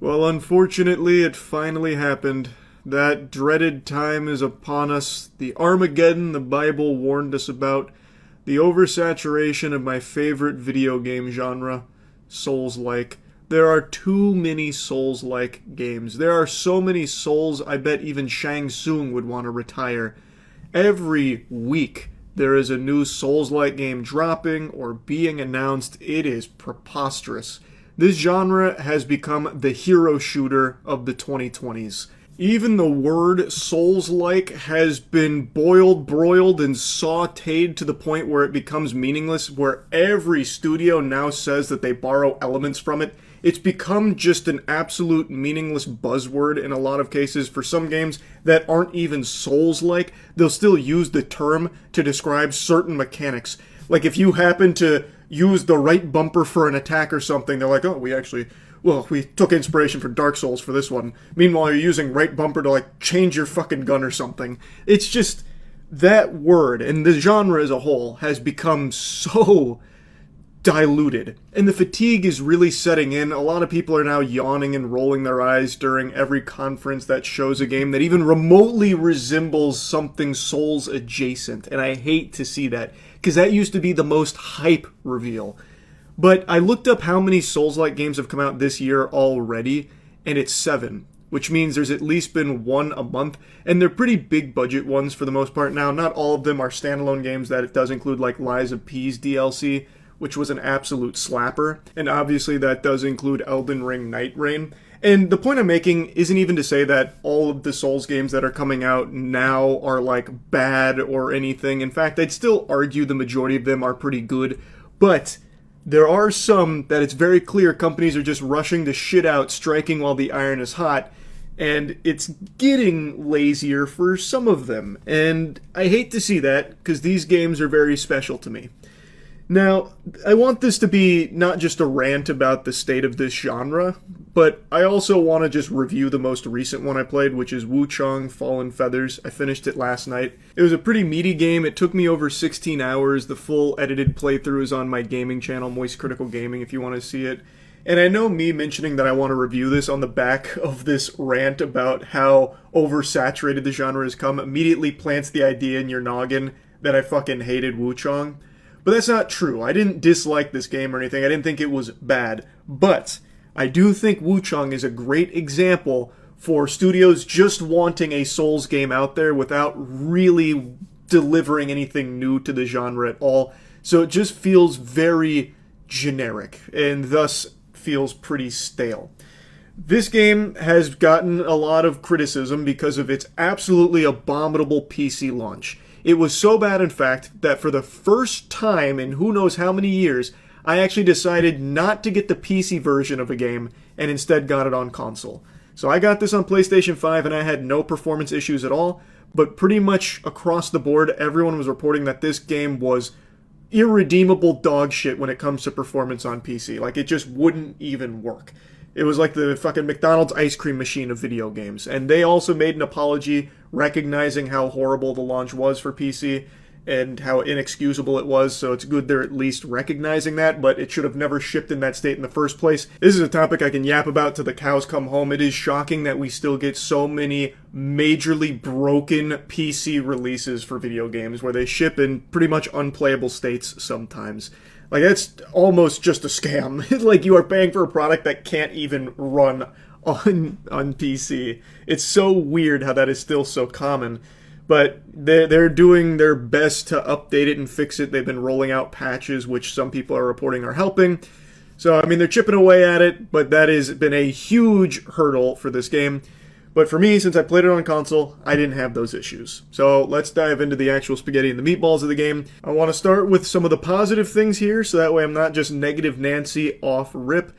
Well, unfortunately, it finally happened. That dreaded time is upon us. The Armageddon the Bible warned us about. The oversaturation of my favorite video game genre, Souls-like. There are too many Souls-like games. There are so many Souls, I bet even Shang Tsung would want to retire. Every week, there is a new Souls-like game dropping or being announced. It is preposterous. This genre has become the hero shooter of the 2020s. Even the word Souls-like has been boiled, broiled, and sautéed to the point where it becomes meaningless, where every studio now says that they borrow elements from it. It's become just an absolute meaningless buzzword in a lot of cases. For some games that aren't even Souls-like, they'll still use the term to describe certain mechanics. Like if you happen to use the right bumper for an attack or something, they're like, oh, we took inspiration from Dark Souls for this one. Meanwhile, you're using right bumper to, like, change your fucking gun or something. It's just, that word, and the genre as a whole, has become so diluted. And the fatigue is really setting in. A lot of people are now yawning and rolling their eyes during every conference that shows a game that even remotely resembles something Souls adjacent. And I hate to see that, because that used to be the most hype reveal. But I looked up how many Souls-like games have come out this year already, and it's 7, which means there's at least been one a month, and they're pretty big budget ones for the most part. Now, not all of them are standalone games. That it does include, like, Lies of P's DLC, which was an absolute slapper, and obviously that does include Elden Ring Night Rain. And the point I'm making isn't even to say that all of the Souls games that are coming out now are, like, bad or anything. In fact, I'd still argue the majority of them are pretty good, but there are some that it's very clear companies are just rushing the shit out, striking while the iron is hot, and it's getting lazier for some of them. And I hate to see that, because these games are very special to me. Now, I want this to be not just a rant about the state of this genre, but I also want to just review the most recent one I played, which is Wuchang Fallen Feathers. I finished it last night. It was a pretty meaty game. It took me over 16 hours. The full edited playthrough is on my gaming channel, Moist Critical Gaming, if you want to see it. And I know me mentioning that I want to review this on the back of this rant about how oversaturated the genre has come immediately plants the idea in your noggin that I fucking hated Wuchang. But that's not true. I didn't dislike this game or anything. I didn't think it was bad. But I do think Wuchang is a great example for studios just wanting a Souls game out there without really delivering anything new to the genre at all. So it just feels very generic and thus feels pretty stale. This game has gotten a lot of criticism because of its absolutely abominable PC launch. It was so bad, in fact, that for the first time in who knows how many years, I actually decided not to get the PC version of a game and instead got it on console. So I got this on PlayStation 5 and I had no performance issues at all, but pretty much across the board, everyone was reporting that this game was irredeemable dog shit when it comes to performance on PC. Like, it just wouldn't even work. It was like the fucking McDonald's ice cream machine of video games. And they also made an apology recognizing how horrible the launch was for PC and how inexcusable it was, so it's good they're at least recognizing that, but it should have never shipped in that state in the first place. This is a topic I can yap about till the cows come home. It is shocking that we still get so many majorly broken PC releases for video games where they ship in pretty much unplayable states sometimes. Like, that's almost just a scam. Like, you are paying for a product that can't even run on PC. It's so weird how that is still so common. But they're doing their best to update it and fix it. They've been rolling out patches, which some people are reporting are helping. So, I mean, they're chipping away at it, but that has been a huge hurdle for this game. But for me, since I played it on console, I didn't have those issues. So let's dive into the actual spaghetti and the meatballs of the game. I want to start with some of the positive things here, so that way I'm not just negative Nancy off rip.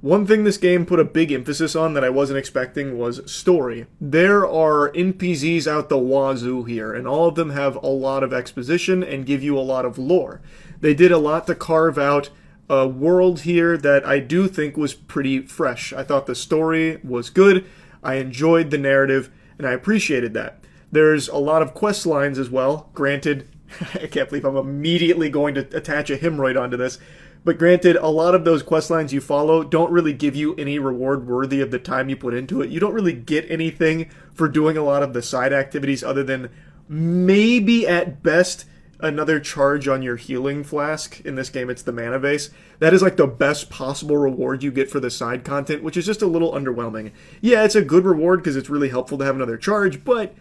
One thing this game put a big emphasis on that I wasn't expecting was story. There are NPCs out the wazoo here, and all of them have a lot of exposition and give you a lot of lore. They did a lot to carve out a world here that I do think was pretty fresh. I thought the story was good, I enjoyed the narrative, and I appreciated that. There's a lot of quest lines as well. Granted, I can't believe I'm immediately going to attach a hemorrhoid onto this, But granted, a lot of those quest lines you follow don't really give you any reward worthy of the time you put into it. You don't really get anything for doing a lot of the side activities other than maybe at best another charge on your healing flask. In this game, it's the mana vase. That is like the best possible reward you get for the side content, which is just a little underwhelming. Yeah, it's a good reward because it's really helpful to have another charge, but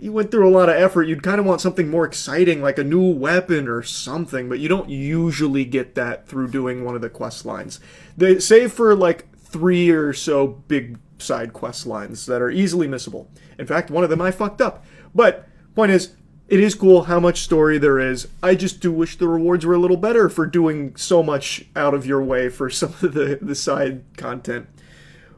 you went through a lot of effort. You'd kind of want something more exciting, like a new weapon or something, but you don't usually get that through doing one of the quest lines. They save for like 3 or so big side quest lines that are easily missable. In fact, one of them I fucked up. But point is, it is cool how much story there is. I just do wish the rewards were a little better for doing so much out of your way for some of the side content.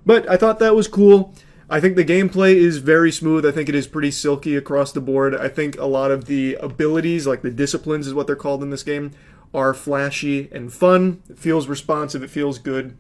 But I thought that was cool. I think the gameplay is very smooth. I think it is pretty silky across the board. I think a lot of the abilities, like the disciplines is what they're called in this game, are flashy and fun. It feels responsive. It feels good.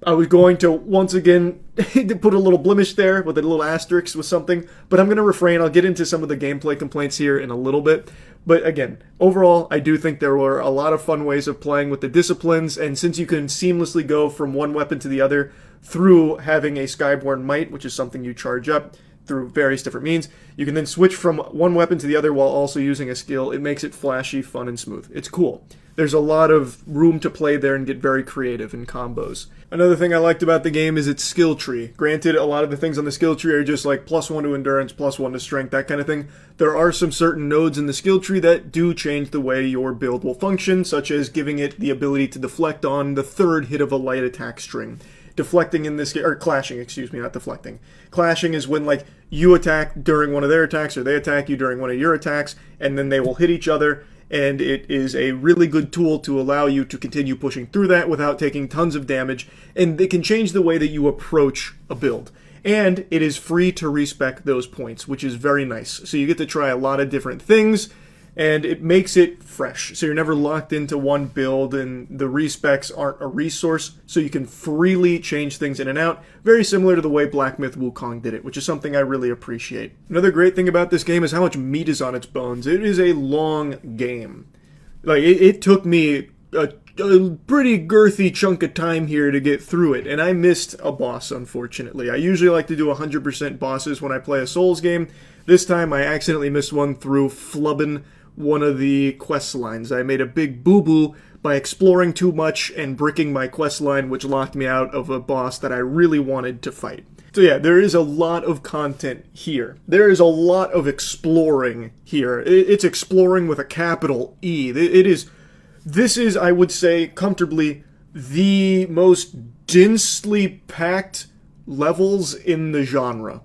I was going to, once again, put a little blemish there with a little asterisk with something, but I'm going to refrain. I'll get into some of the gameplay complaints here in a little bit. But again, overall, I do think there were a lot of fun ways of playing with the disciplines, and since you can seamlessly go from one weapon to the other through having a Skyborn Might, which is something you charge up through various different means, you can then switch from one weapon to the other while also using a skill. It makes it flashy, fun, and smooth. It's cool. There's a lot of room to play there and get very creative in combos. Another thing I liked about the game is its skill tree. Granted, a lot of the things on the skill tree are just like +1 to endurance, +1 to strength, that kind of thing. There are some certain nodes in the skill tree that do change the way your build will function, such as giving it the ability to deflect on the third hit of a light attack string. Deflecting in this, or clashing, excuse me, not deflecting. Clashing is when, like, you attack during one of their attacks, or they attack you during one of your attacks, and then they will hit each other, and it is a really good tool to allow you to continue pushing through that without taking tons of damage, and it can change the way that you approach a build. And it is free to respec those points, which is very nice. So you get to try a lot of different things, and it makes it fresh. So you're never locked into one build, and the respecs aren't a resource, so you can freely change things in and out, very similar to the way Black Myth Wukong did it, which is something I really appreciate. Another great thing about this game is how much meat is on its bones. It is a long game. Like, it took me a pretty girthy chunk of time here to get through it, and I missed a boss, unfortunately. I usually like to do 100% bosses when I play a Souls game. This time I accidentally missed one through flubbing one of the quest lines. I made a big boo-boo by exploring too much and bricking my quest line, which locked me out of a boss that I really wanted to fight. So yeah, there is a lot of content here. There is a lot of exploring here. It's exploring with a capital E. This is, I would say, comfortably the most densely packed levels in the genre.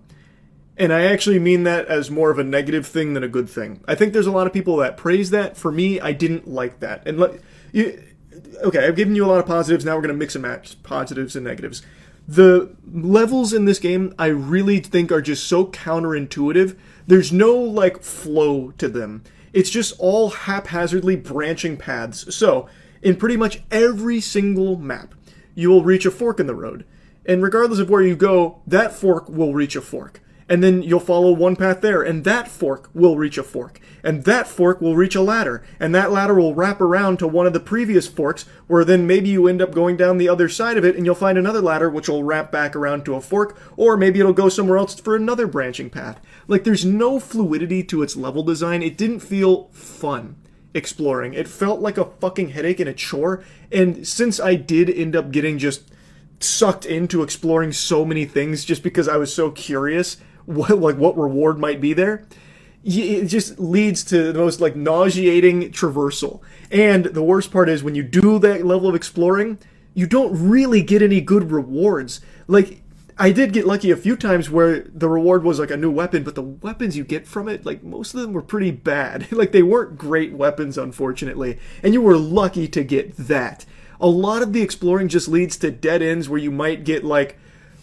And I actually mean that as more of a negative thing than a good thing. I think there's a lot of people that praise that. For me, I didn't like that. And okay, I've given you a lot of positives. Now we're going to mix and match positives and negatives. The levels in this game, I really think, are just so counterintuitive. There's no, like, flow to them. It's just all haphazardly branching paths. So, in pretty much every single map, you will reach a fork in the road. And regardless of where you go, that fork will reach a fork. And then you'll follow one path there, and that fork will reach a fork. And that fork will reach a ladder. And that ladder will wrap around to one of the previous forks, where then maybe you end up going down the other side of it, and you'll find another ladder which will wrap back around to a fork, or maybe it'll go somewhere else for another branching path. Like, there's no fluidity to its level design. It didn't feel fun exploring. It felt like a fucking headache and a chore, and since I did end up getting just sucked into exploring so many things just because I was so curious what reward might be there, it just leads to the most, like, nauseating traversal. And the worst part is when you do that level of exploring, you don't really get any good rewards. Like, I did get lucky a few times where the reward was like a new weapon, but the weapons you get from it, like, most of them were pretty bad. Like, they weren't great weapons, unfortunately, and you were lucky to get that. A lot of the exploring just leads to dead ends where you might get, like,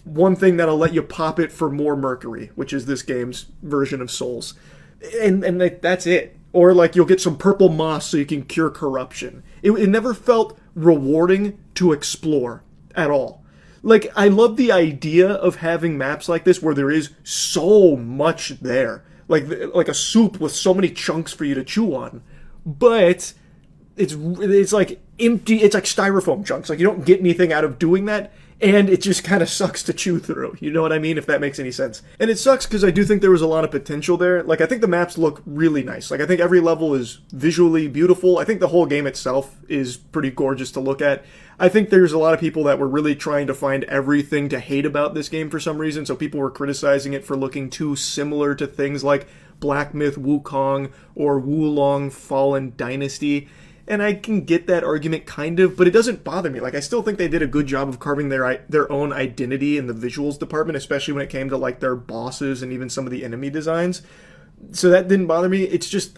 one thing that'll let you pop it for more mercury, which is this game's version of Souls. And that's it. Or, like, you'll get some purple moss so you can cure corruption. It never felt rewarding to explore at all. Like, I love the idea of having maps like this where there is so much there. Like a soup with so many chunks for you to chew on. But it's like empty, it's like styrofoam chunks. Like, you don't get anything out of doing that, and it just kind of sucks to chew through. You know what I mean? If that makes any sense. And it sucks because I do think there was a lot of potential there. Like, I think the maps look really nice. Like, I think every level is visually beautiful. I think the whole game itself is pretty gorgeous to look at. I think there's a lot of people that were really trying to find everything to hate about this game for some reason. So people were criticizing it for looking too similar to things like Black Myth Wukong or Wulong Fallen Dynasty. And I can get that argument kind of, but it doesn't bother me. Like, I still think they did a good job of carving their own identity in the visuals department, especially when it came to, like, their bosses and even some of the enemy designs. So that didn't bother me. It's just,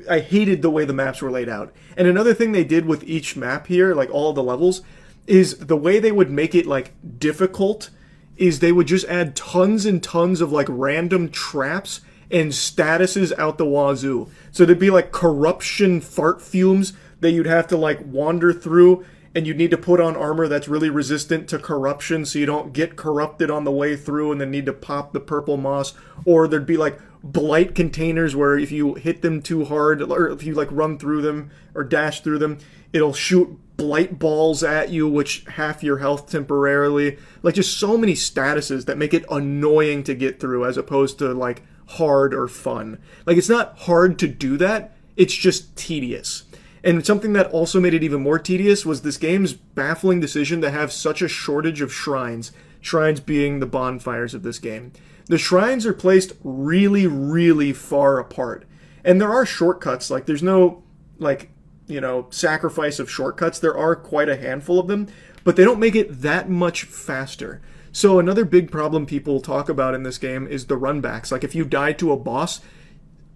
I hated the way the maps were laid out. And another thing they did with each map here, like all of the levels, is the way they would make it, like, difficult is they would just add tons and tons of, like, random traps and statuses out the wazoo. So there'd be, like, corruption fart fumes that you'd have to, like, wander through, and you'd need to put on armor that's really resistant to corruption so you don't get corrupted on the way through and then need to pop the purple moss. Or there'd be, like, blight containers where if you hit them too hard, or if you, like, run through them or dash through them, it'll shoot blight balls at you, which half your health temporarily. Like, just so many statuses that make it annoying to get through as opposed to, like, hard or fun. Like, it's not hard to do that, it's just tedious. And something that also made it even more tedious was this game's baffling decision to have such a shortage of shrines. Shrines being the bonfires of this game. The shrines are placed really, really far apart. And there are shortcuts. Like, there's no, like, you know, sacrifice of shortcuts. There are quite a handful of them, but they don't make it that much faster. So another big problem people talk about in this game is the runbacks. Like, if you die to a boss,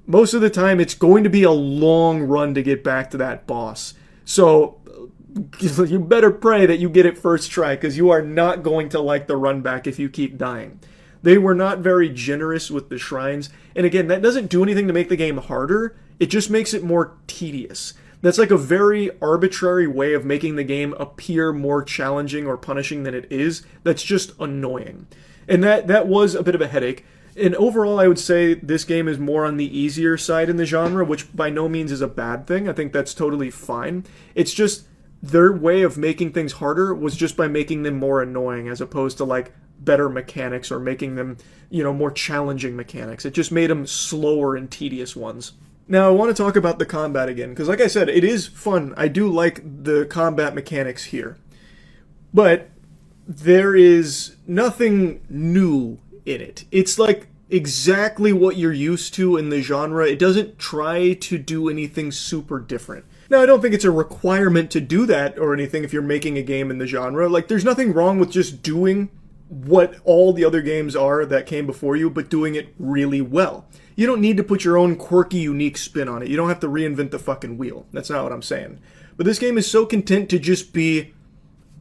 most of the time it's going to be a long run to get back to that boss. So you better pray that you get it first try, because you are not going to like the run back if you keep dying. They were not very generous with the shrines. And again, that doesn't do anything to make the game harder. It just makes it more tedious. That's like a very arbitrary way of making the game appear more challenging or punishing than it is. That's just annoying. And that was a bit of a headache. And overall, I would say this game is more on the easier side in the genre, which by no means is a bad thing. I think that's totally fine. It's just their way of making things harder was just by making them more annoying as opposed to, like, better mechanics or making them, you know, more challenging mechanics. It just made them slower and tedious ones. Now, I want to talk about the combat again, because like I said, it is fun. I do like the combat mechanics here. But there is nothing new in it. It's like exactly what you're used to in the genre. It doesn't try to do anything super different. Now, I don't think it's a requirement to do that or anything if you're making a game in the genre. Like, there's nothing wrong with just doing what all the other games are that came before you, but doing it really well. You don't need to put your own quirky, unique spin on it. You don't have to reinvent the fucking wheel. That's not what I'm saying. But this game is so content to just be,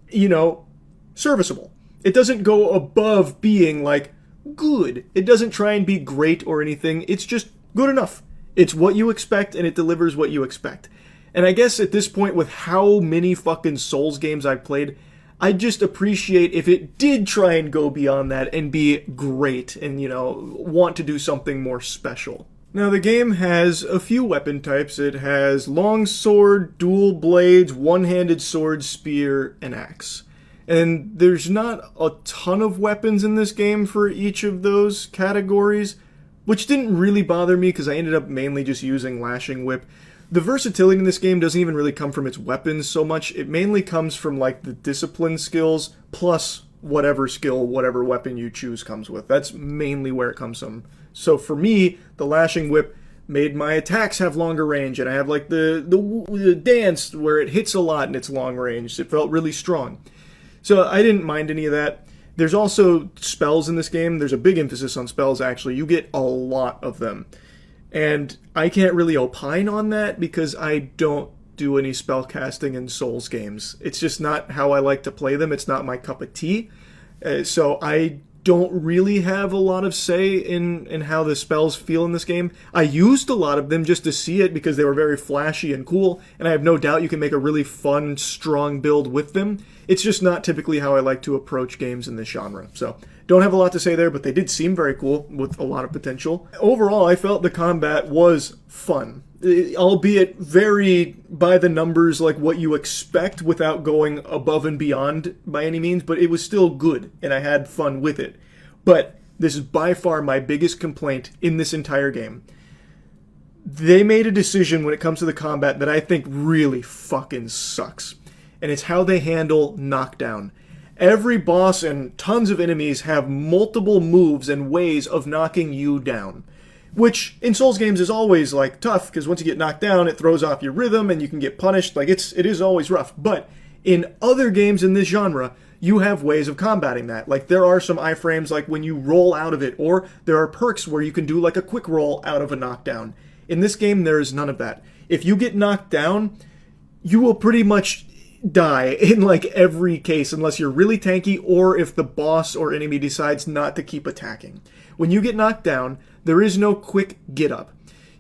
you know, serviceable. It doesn't go above being, like, good. It doesn't try and be great or anything. It's just good enough. It's what you expect, and it delivers what you expect. And I guess at this point, with how many fucking Souls games I've played, I'd just appreciate if it did try and go beyond that and be great and, you know, want to do something more special. Now, the game has a few weapon types. It has long sword, dual blades, one-handed sword, spear, and axe. And there's not a ton of weapons in this game for each of those categories, which didn't really bother me because I ended up mainly just using Lashing Whip. The versatility in this game doesn't even really come from its weapons so much. It mainly comes from, like, the discipline skills plus whatever skill, whatever weapon you choose comes with. That's mainly where it comes from. So for me, the Lashing Whip made my attacks have longer range, and I have, like, the dance where it hits a lot and it's long range. It felt really strong. So I didn't mind any of that. There's also spells in this game. There's a big emphasis on spells, actually. You get a lot of them. And I can't really opine on that because I don't do any spell casting in Souls games. It's just not how I like to play them. It's not my cup of tea. So I don't really have a lot of say in how the spells feel in this game. I used a lot of them just to see it because they were very flashy and cool, and I have no doubt you can make a really fun, strong build with them. It's just not typically how I like to approach games in this genre. So, don't have a lot to say there, but they did seem very cool with a lot of potential. Overall, I felt the combat was fun. albeit very by the numbers, like what you expect without going above and beyond by any means, but it was still good, and I had fun with it. But this is by far my biggest complaint in this entire game. They made a decision when it comes to the combat that I think really fucking sucks, and it's how they handle knockdown. Every boss and tons of enemies have multiple moves and ways of knocking you down. Which, in Souls games, is always, like, tough, because once you get knocked down, it throws off your rhythm, and you can get punished. Like, it is always rough. But in other games in this genre, you have ways of combating that. Like, there are some iframes, like, when you roll out of it, or there are perks where you can do, like, a quick roll out of a knockdown. In this game, there is none of that. If you get knocked down, you will pretty much die in, like, every case, unless you're really tanky, or if the boss or enemy decides not to keep attacking. When you get knocked down, there is no quick get up.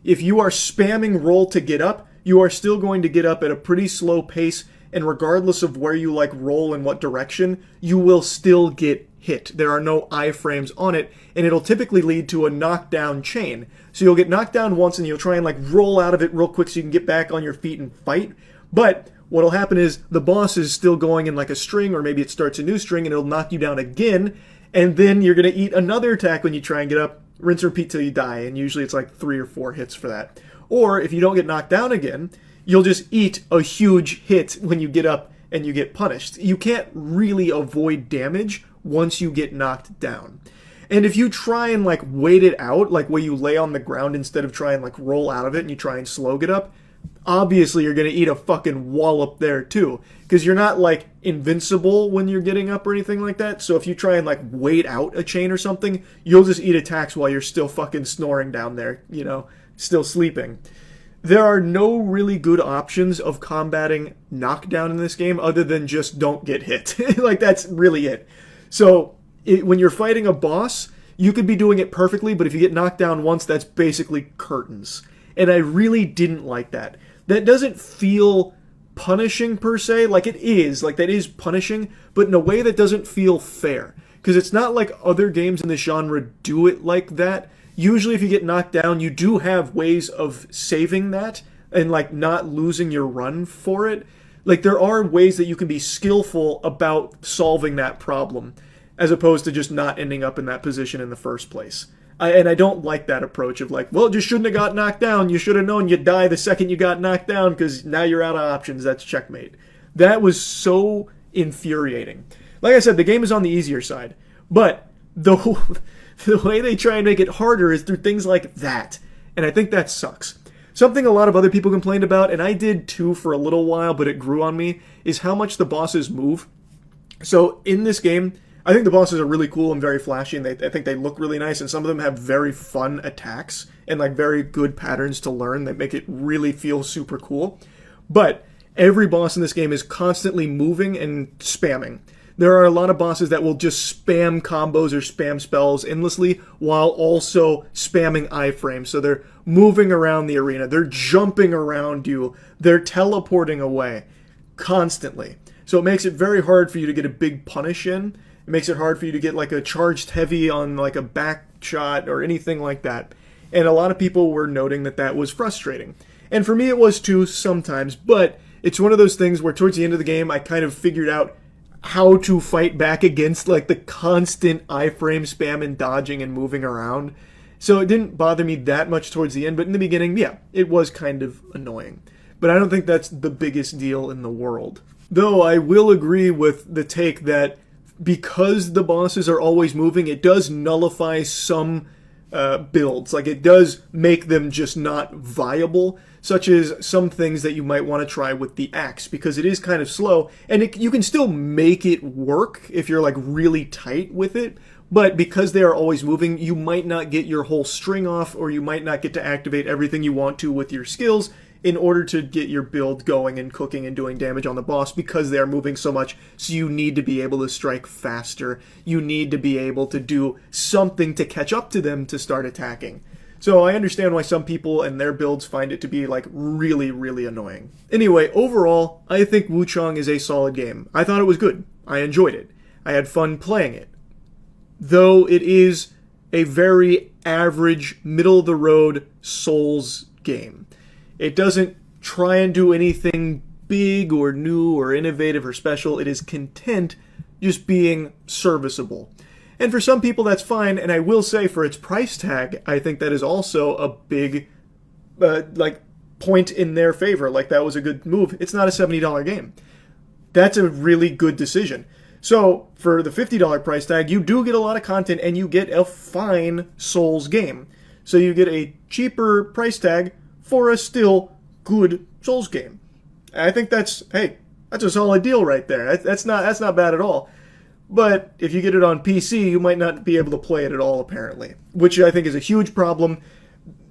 If you are spamming roll to get up, you are still going to get up at a pretty slow pace, and regardless of where you like roll in what direction, you will still get hit. There are no iframes on it, and it'll typically lead to a knockdown chain. So you'll get knocked down once and you'll try and like roll out of it real quick so you can get back on your feet and fight. But what'll happen is the boss is still going in like a string, or maybe it starts a new string and it'll knock you down again, and then you're going to eat another attack when you try and get up. Rinse and repeat till you die, and usually it's like 3 or 4 hits for that. Or if you don't get knocked down again, you'll just eat a huge hit when you get up and you get punished. You can't really avoid damage once you get knocked down. And if you try and like wait it out, like where you lay on the ground instead of try and like roll out of it and you try and slow get up, obviously you're going to eat a fucking wallop there too. Because you're not like invincible when you're getting up or anything like that. So if you try and like wait out a chain or something, you'll just eat attacks while you're still fucking snoring down there, you know, still sleeping. There are no really good options of combating knockdown in this game other than just don't get hit. Like that's really it. So when you're fighting a boss, you could be doing it perfectly, but if you get knocked down once, that's basically curtains. And I really didn't like that. That doesn't feel punishing per se, like it is, like that is punishing, but in a way that doesn't feel fair. Because it's not like other games in the genre do it like that. Usually if you get knocked down, you do have ways of saving that and like not losing your run for it. Like there are ways that you can be skillful about solving that problem, as opposed to just not ending up in that position in the first place. And I don't like that approach of like, well, it just shouldn't have got knocked down. You should have known you'd die the second you got knocked down because now you're out of options. That's checkmate. That was so infuriating. Like I said, the game is on the easier side. But the way they try and make it harder is through things like that. And I think that sucks. Something a lot of other people complained about, and I did too for a little while, but it grew on me, is how much the bosses move. So in this game, I think the bosses are really cool and very flashy, and I think they look really nice, and some of them have very fun attacks and like very good patterns to learn that make it really feel super cool. But every boss in this game is constantly moving and spamming. There are a lot of bosses that will just spam combos or spam spells endlessly while also spamming iframes. So they're moving around the arena, they're jumping around you, they're teleporting away constantly. So it makes it very hard for you to get a big punish in. It makes it hard for you to get like a charged heavy on like a back shot or anything like that. And a lot of people were noting that that was frustrating. And for me it was too sometimes, but it's one of those things where towards the end of the game I kind of figured out how to fight back against like the constant iframe spam and dodging and moving around. So it didn't bother me that much towards the end, but in the beginning, yeah, it was kind of annoying. But I don't think that's the biggest deal in the world. Though I will agree with the take that because the bosses are always moving, it does nullify some builds. Like it does make them just not viable, such as some things that you might want to try with the axe, because it is kind of slow, and you can still make it work if you're like really tight with it, but because they are always moving, you might not get your whole string off, or you might not get to activate everything you want to with your skills in order to get your build going and cooking and doing damage on the boss, because they are moving so much. So you need to be able to strike faster. You need to be able to do something to catch up to them to start attacking. So I understand why some people and their builds find it to be like really, really annoying. Anyway, overall, I think Wuchang is a solid game. I thought it was good. I enjoyed it. I had fun playing it. Though it is a very average, middle-of-the-road Souls game. It doesn't try and do anything big or new or innovative or special. It is content just being serviceable. And for some people that's fine, and I will say for its price tag, I think that is also a big point in their favor. Like, that was a good move. It's not a $70 game. That's a really good decision. So for the $50 price tag, you do get a lot of content and you get a fine Souls game. So you get a cheaper price tag for a still good Souls game. I think that's a solid deal right there. That's not bad at all. But if you get it on PC, you might not be able to play it at all, apparently, which I think is a huge problem.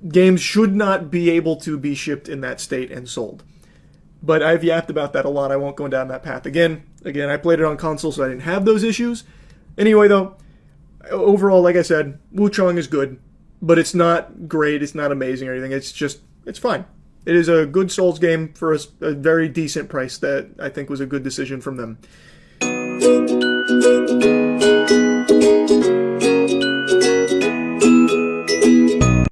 Games should not be able to be shipped in that state and sold. But I've yapped about that a lot. I won't go down that path again. I played it on console, so I didn't have those issues. Anyway, though, overall, like I said, Wuchang is good, but it's not great. It's not amazing or anything. It's fine. It is a good Souls game for a very decent price that I think was a good decision from them.